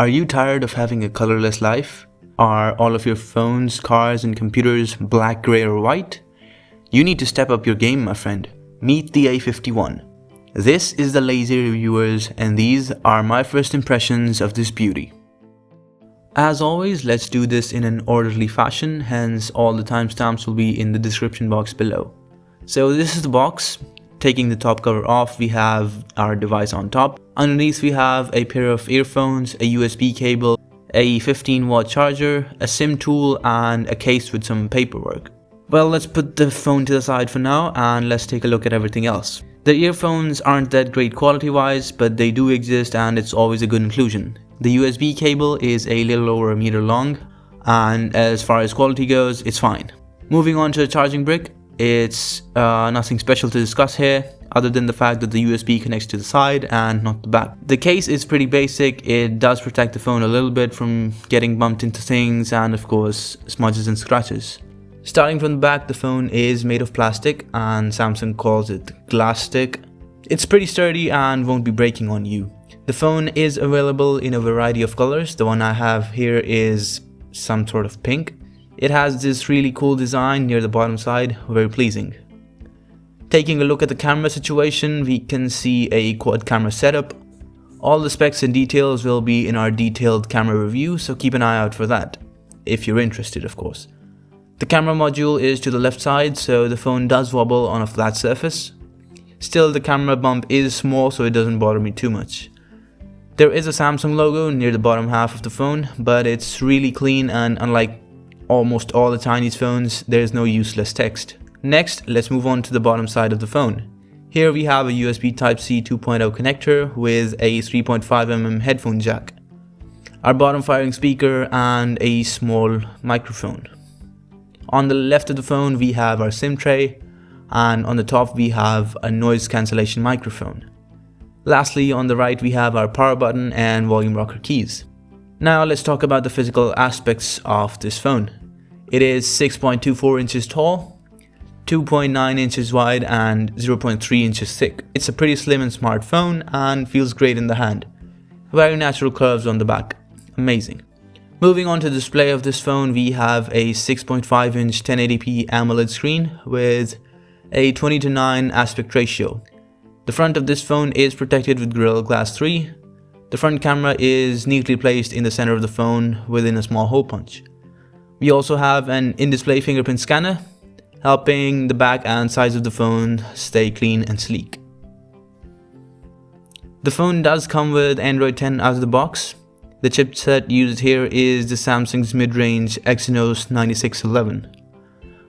Are you tired of having a colorless life? Are all of your phones, cars, and computers black, gray, or white? You need to step up your game, my friend. Meet the A51. This is the Thelazyreviewer's, and these are my first impressions of this beauty. As always, let's do this in an orderly fashion, hence all the timestamps will be in the description box below. So this is the box. Taking the top cover off, we have our device on top. Underneath we have a pair of earphones, a USB cable, a 15-watt charger, a SIM tool, and a case with some paperwork. Well, let's put the phone to the side for now and let's take a look at everything else. The earphones aren't that great quality-wise, but they do exist and it's always a good inclusion. The USB cable is a little over a meter long, and as far as quality goes, it's fine. Moving on to the charging brick. It's nothing special to discuss here, other than the fact that the USB connects to the side and not the back. The case is pretty basic. It does protect the phone a little bit from getting bumped into things and of course smudges and scratches. Starting from the back, the phone is made of plastic and Samsung calls it glass-stick. It's pretty sturdy and won't be breaking on you. The phone is available in a variety of colors. The one I have here is some sort of pink. It has this really cool design near the bottom side, very pleasing. Taking a look at the camera situation, we can see a quad camera setup. All the specs and details will be in our detailed camera review, so keep an eye out for that, if you're interested of course. The camera module is to the left side, so the phone does wobble on a flat surface. Still, the camera bump is small, so it doesn't bother me too much. There is a Samsung logo near the bottom half of the phone, but it's really clean, and unlike almost all the Chinese phones, there is no useless text. Next, let's move on to the bottom side of the phone. Here we have a USB Type-C 2.0 connector with a 3.5mm headphone jack, our bottom firing speaker, and a small microphone. On the left of the phone we have our SIM tray, and on the top we have a noise cancellation microphone. Lastly, on the right we have our power button and volume rocker keys. Now let's talk about the physical aspects of this phone. It is 6.24 inches tall, 2.9 inches wide, and 0.3 inches thick. It's a pretty slim and smart phone and feels great in the hand. Very natural curves on the back. Amazing. Moving on to the display of this phone, we have a 6.5 inch 1080p AMOLED screen with a 20:9 aspect ratio. The front of this phone is protected with Gorilla Glass 3. The front camera is neatly placed in the center of the phone within a small hole punch. We also have an in-display fingerprint scanner, helping the back and sides of the phone stay clean and sleek. The phone does come with Android 10 out of the box. The chipset used here is the Samsung's mid-range Exynos 9611.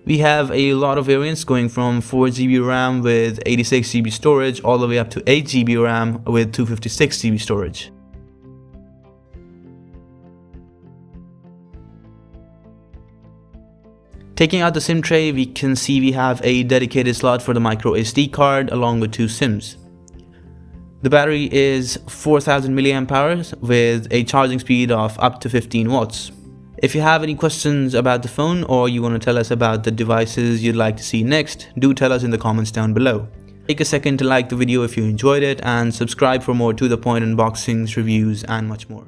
We have a lot of variants going from 4GB RAM with 86GB storage all the way up to 8GB RAM with 256GB storage. Taking out the SIM tray, we can see we have a dedicated slot for the micro SD card along with two SIMs. The battery is 4000 mAh with a charging speed of up to 15 watts. If you have any questions about the phone or you want to tell us about the devices you'd like to see next, do tell us in the comments down below. Take a second to like the video if you enjoyed it and subscribe for more to the point unboxings, reviews, and much more.